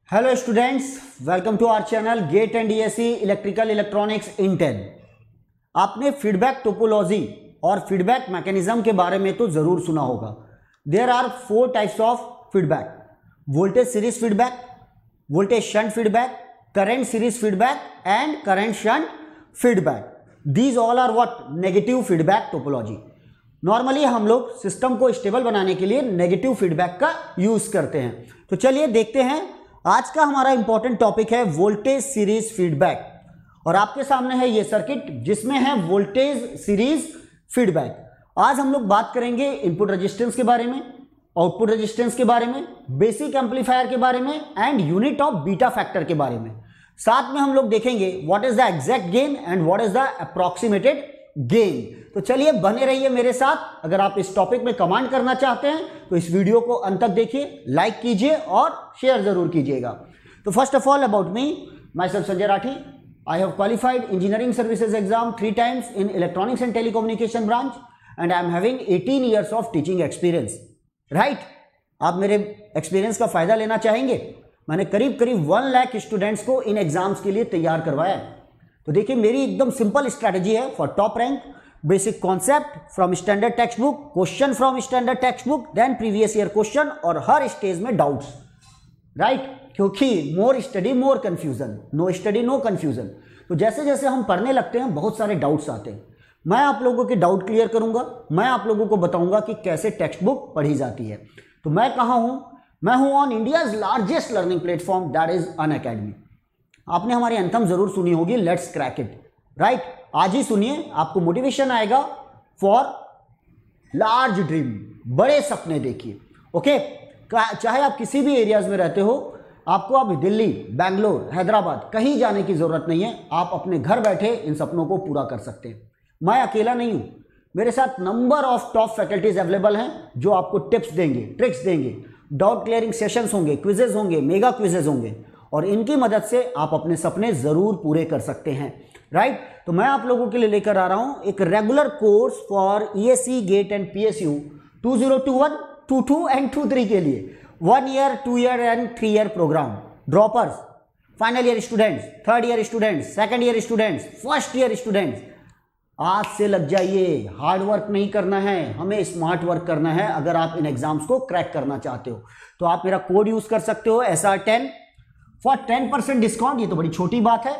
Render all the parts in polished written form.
Hello students, welcome to our channel GATE and DSC electrical electronics in 10। आपने feedback topology और feedback mechanism के बारे में तो ज़रूर सुना होगा। There are 4 types of feedback: voltage series feedback, voltage shunt feedback, current series feedback and current shunt feedback. These all are what? Negative feedback topology. Normally हम लोग सिस्टम को स्टेबल बनाने के लिए नेगेटिव फीडबैक का यूज़ करते हैं। तो चलिए देखते हैं, आज का हमारा इंपॉर्टेंट टॉपिक है वोल्टेज सीरीज फीडबैक। और आपके सामने है ये सर्किट जिसमें है वोल्टेज सीरीज फीडबैक। आज हम लोग बात करेंगे इनपुट रेजिस्टेंस के बारे में, आउटपुट रेजिस्टेंस के बारे में, बेसिक एम्पलीफायर के बारे में and unit of beta factor के बारे में। साथ में हम लोग देखेंगे what is the exact gain and what is the approximated gain. तो चलिए बने रहिए मेरे साथ। अगर आप इस टॉपिक में कमांड करना चाहते हैं तो इस वीडियो को अंत तक देखिए, लाइक कीजिए और शेयर जरूर कीजिएगा। तो first of all about me, my self Sanjay Rathi. I have qualified engineering services exam 3 times in electronics and telecommunication branch and I am having 18 years of teaching experience. Right, आप मेरे एक्सपीरियंस का फायदा लेना चाहेंगे? मैंने करीब 1 लाख स्टूडेंट्स को इन एग्जाम्स के लिए तैयार करवाया है। तो देखिए, मेरी एकदम सिंपल स्ट्रैटेजी है for top rank: basic concept from standard text book, question from standard text book, then previous year question और हर स्टेज में डाउट्स। राइट, क्योंकि more study more confusion, no study no confusion. तो जैसे जैसे हम पढ़ने लगते हैं बहुत सारे डाउट्स आते हैं। मैं आप लोगों के डाउट क्लियर करूंगा, मैं आप लोगों को बताऊंगा कि कैसे टेक्स्ट बुक पढ़ी जाती है। तो मैं कहाँ हूँ? मैं हूँ on India's largest learning platform, that is Unacademy. आपने हमारी एंथम जरूर सुनी होगी, लेट्स क्रैक इट। राइट, आज ही सुनिए, आपको मोटिवेशन आएगा फॉर लार्ज ड्रीम, बड़े सपने देखिए। ओके, चाहे आप किसी भी एरियाज में रहते हो, आपको अब दिल्ली, बैंगलोर, हैदराबाद कहीं जाने की जरूरत नहीं है। आप अपने घर बैठे इन सपनों को पूरा कर सकते हैं। मैं अकेला नहीं हूं, मेरे साथ number of top faculties available हैं जो आपको टिप्स देंगे, ट्रिक्स देंगे, डाउट क्लियरिंग सेशंस होंगे, क्विजेज होंगे, मेगा क्विजेज होंगे और इनकी मदद से आप अपने सपने जरूर पूरे कर सकते हैं। राइट, तो मैं आप लोगों के लिए लेकर आ रहा हूं एक regular course for ESC, GATE and PSU 2021, 22 and 23 के लिए 1 year, 2 year and 3 year programme. Droppers, final year students, 3rd year students, 2nd year students, 1st year students, आज से लग जाइए। हार्ड वर्क नहीं करना है, हमें स्मार्ट वर्क करना है। अगर आप इन एग्जाम्स को क्रैक करना चाहते हो तो आप मेरा कोड यूज कर सकते हो SR10 फॉर 10% डिस्काउंट। ये तो बड़ी छोटी बात है।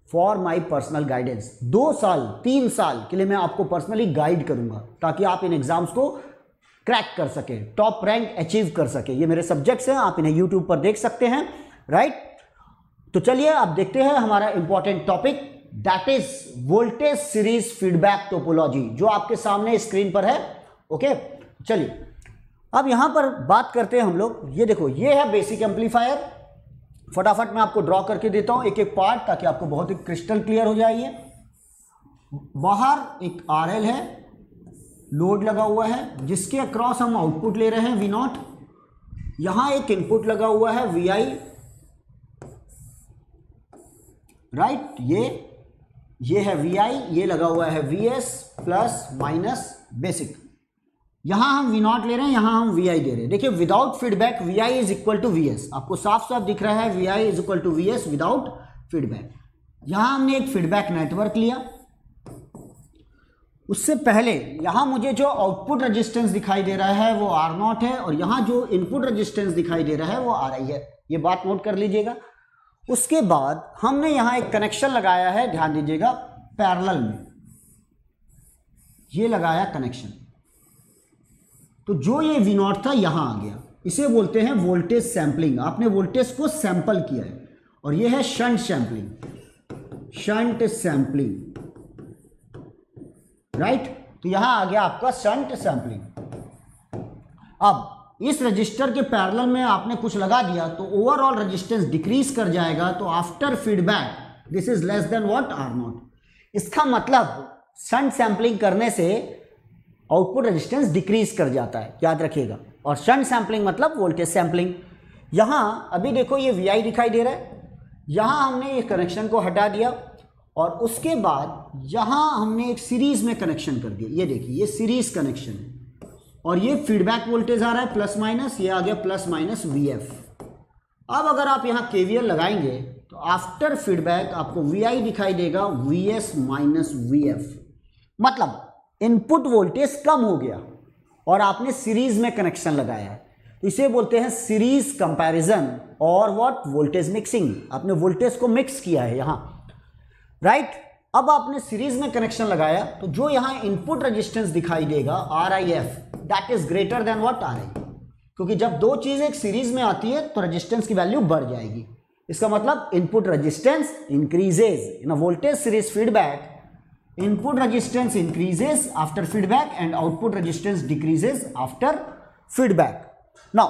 फॉर माई पर्सनल गाइडेंस, 2 साल 3 साल के लिए मैं आपको पर्सनली गाइड करूंगा ताकि आप इन एग्जाम्स को क्रैक कर सकें, टॉप रैंक अचीव कर सकें। ये मेरे सब्जेक्ट्स हैं, आप इन्हें यूट्यूब पर देख सकते हैं। राइट, तो चलिए आप देखते हैं हमारा important topic, that is voltage series feedback topology, जो आपके सामने स्क्रीन पर है। ओके, चलिए अब यहां पर बात करते हैं हम लोग। ये देखो, ये है बेसिक एम्पलीफायर। फटाफट मैं आपको ड्रॉ करके देता हूं एक एक पार्ट ताकि आपको बहुत ही क्रिस्टल क्लियर हो जाए। बाहर एक RL है, लोड लगा हुआ है जिसके अक्रॉस हम आउटपुट ले रहे हैं V0। यहां एक इनपुट लगा हुआ है VI। राइट, ये है VI, ये लगा हुआ है VS प्लस माइनस बेसिक। यहां हम V0 ले रहे हैं, यहां हम VI दे रहे हैं। देखिए, without feedback VI is equal to VS। आपको साफ साफ दिख रहा है VI is equal to VS without feedback. यहां हमने एक फीडबैक नेटवर्क लिया। उससे पहले यहां मुझे जो आउटपुट रेजिस्टेंस दिखाई दे रहा है वो R0 है और यहां जो इनपुट रेजिस्टेंस दिखाई दे रहा है वो RI है। ये बात नोट कर लीजिएगा। उसके बाद हमने यहां एक कनेक्शन लगाया है, ध्यान दीजिएगा, पैरेलल में ये लगाया कनेक्शन। तो जो ये V0 था यहां आ गया। इसे बोलते हैं वोल्टेज सैंपलिंग। आपने वोल्टेज को सैंपल किया है। और ये है shunt sampling, shunt sampling. Right, तो यहां आ गया आपका शंट सैंपलिंग। अब इस रजिस्टर के पैरेलल में आपने कुछ लगा दिया तो ओवरऑल रेजिस्टेंस डिक्रीज कर जाएगा। तो after feedback this is less than what? R0। इसका मतलब शंट सैंपलिंग करने से आउटपुट रेजिस्टेंस डिक्रीज कर जाता है, याद रखिएगा। और शंट सैंपलिंग मतलब वोल्टेज सैंपलिंग। यहां अभी देखो ये VI दिखाई दे रहा है, यहां हमने ये कनेक्शन को हटा दिया और उसके बाद यहां हमने एक सीरीज में कनेक्शन कर दिया। ये देखिए, ये सीरीज कनेक्शन है और ये फीडबैक वोल्टेज आ रहा है प्लस माइनस, ये आ गया प्लस माइनस VF। अब अगर आप यहाँ केवीएल लगाएंगे तो आफ्टर फीडबैक आपको VI दिखाई देगा VS माइनस VF, मतलब इनपुट वोल्टेज कम हो गया और आपने सीरीज में कनेक्शन लगाया है, तो इसे बोलते हैं सीरीज कंपैरिजन और व्हाट वोल्टेज मिक्सिंग। आपने वोल्टेज को मिक्स किया है यहाँ, राइट। अब आपने सीरीज में कनेक्शन लगाया तो जो यहाँ इनपुट रेजिस्टेंस दिखाई देगा RIF, that is greater than what RI, क्योंकि जब दो चीज एक सीरीज में आती है तो रेजिस्टेंस की वैल्यू बढ़ जाएगी। इसका मतलब input resistance increases in a voltage series feedback, input resistance increases after feedback and output resistance decreases after feedback. Now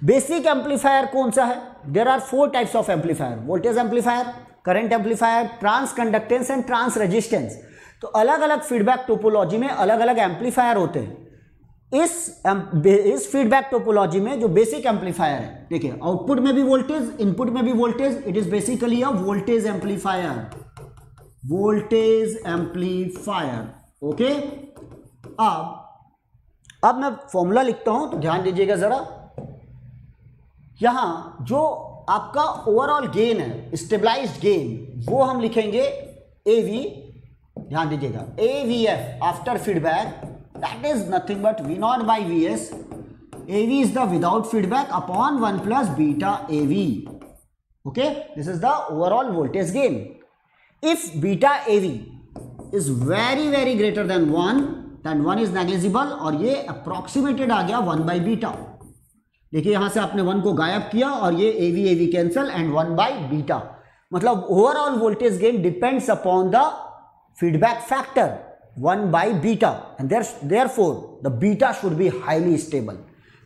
basic amplifier कौन सा है? There are 4 types of amplifier, voltage amplifier, current amplifier, transconductance and transresistance. तो अलग अलग feedback topology में अलग अलग amplifier होते हैं। इस फीडबैक टोपोलॉजी में जो बेसिक एम्पलीफायर है, देखिए आउटपुट में भी वोल्टेज, इनपुट में भी voltage, it is basically a voltage amplifier, voltage amplifier, okay. अब मैं फॉर्मूला लिखता हूं तो ध्यान दीजिएगा जरा। यहां जो आपका ओवरऑल गेन है, स्टेबलाइज्ड गेन, वो हम लिखेंगे AV, ध्यान दीजिएगा AVF after feedback, that is nothing but V0 by Vs. AV is the without feedback upon 1 plus beta AV. Okay, this is the overall voltage gain. If beta AV is very greater than 1, then 1 is negligible और ये approximated आ गया 1 by beta. देखिए यहां से आपने 1 को गायब किया और ये AV cancel and 1 by beta, मतलब overall voltage gain depends upon the feedback factor 1 by beta and therefore the beta should be highly stable.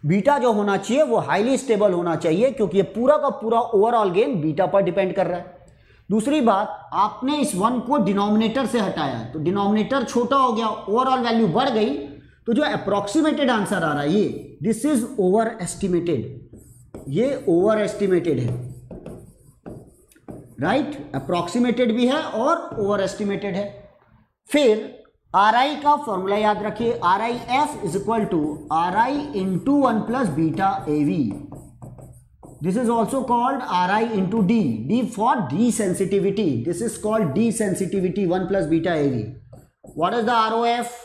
Beta जो होना चाहिए वो हाईली स्टेबल होना चाहिए, क्योंकि ये पूरा का पूरा ओवरऑल गेन बीटा पर डिपेंड कर रहा है। दूसरी बात, आपने इस 1 को डिनोमिनेटर से हटाया तो डिनोमिनेटर छोटा हो गया, ओवरऑल वैल्यू बढ़ गई, तो जो अप्रोक्सीमेटेड आंसर आ रहा है ये दिस इज ओवर एस्टिमेटेड, ये ओवर एस्टिमेटेड है, राइट। अप्रोक्सीमेटेड भी है और ओवर एस्टिमेटेड है। फिर RI का फॉर्मूला याद रखिए, RIF is equal to RI into 1 plus beta AV। This is also called RI into D, D for desensitivity, this is called desensitivity 1 plus beta AV। What is the ROF?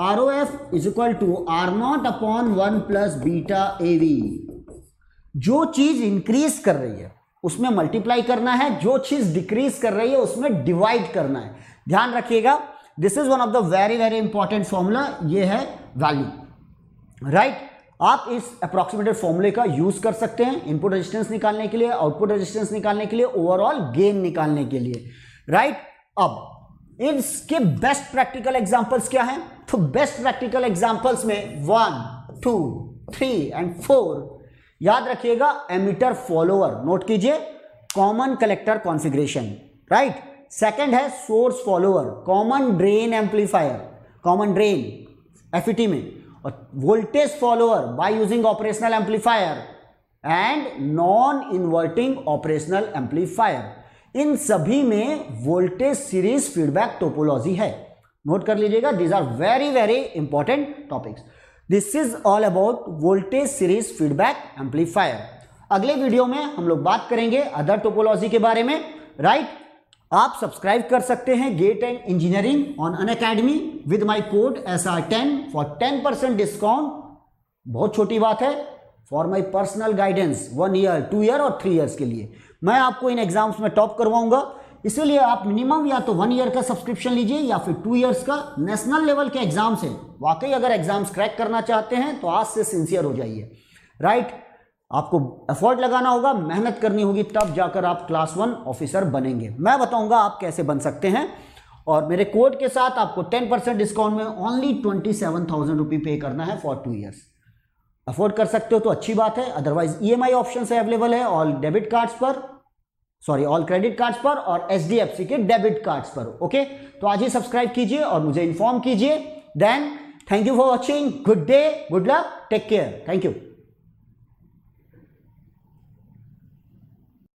ROF is equal to R0 upon 1 plus beta AV। जो चीज increase कर रही है उसमें multiply करना है, जो चीज डिक्रीज कर रही है उसमें डिवाइड करना है। ध्यान रखिएगा, this is one of the very important formula, ये है वैल्यू, राइट। आप इस अप्रोक्सीमेटेड फॉर्मूले का यूज कर सकते हैं इनपुट रेजिस्टेंस निकालने के लिए, आउटपुट रेजिस्टेंस निकालने के लिए, ओवरऑल गेन निकालने के लिए, राइट। अब इसके बेस्ट प्रैक्टिकल एग्जांपल्स क्या हैं? तो बेस्ट प्रैक्टिकल एग्जांपल्स में 1, 2, 3 एंड 4 याद रखिएगा। एमीटर फॉलोअर नोट कीजिए, common collector configuration, right. Second है source follower, common drain amplifier, common drain FET में, और voltage follower by using operational amplifier and non inverting operational amplifier. इन सभी में वोल्टेज सीरीज फीडबैक टोपोलॉजी है, note कर लीजिएगा। These are very important topics. This is all about voltage series feedback amplifier. अगले video में हम लोग बात करेंगे अदर टोपोलॉजी के बारे में, राइट। आप सब्सक्राइब कर सकते हैं GATE and engineering on Unacademy with my code SR10 for 10% discount. बहुत छोटी बात है, for my personal guidance 1 year, 2 year और 3 ईयर्स के लिए मैं आपको इन एग्जाम्स में टॉप करवाऊंगा। इसीलिए आप मिनिमम या तो 1 ईयर का सब्सक्रिप्शन लीजिए या फिर 2 ईयर्स का। नेशनल लेवल के एग्जाम्स हैं, वाकई अगर एग्जाम्स क्रैक करना चाहते हैं तो आज से सिंसियर हो जाइए, राइट। आपको एफर्ट लगाना होगा, मेहनत करनी होगी, तब जाकर आप क्लास 1 ऑफिसर बनेंगे। मैं बताऊंगा आप कैसे बन सकते हैं, और मेरे कोड के साथ आपको 10% डिस्काउंट में ओनली 27,000 रुपये पे करना है फॉर 2 ईयर्स। अफोर्ड कर सकते हो तो अच्छी बात है, अदरवाइज EMI ऑप्शन से अवेलेबल है ऑल डेबिट कार्ड्स पर, ऑल क्रेडिट कार्ड्स पर और HDFC के डेबिट कार्ड्स पर, ओके। तो आज ही सब्सक्राइब कीजिए और मुझे इन्फॉर्म कीजिए। Then thank you for watching, good day, good luck, take care, thank you.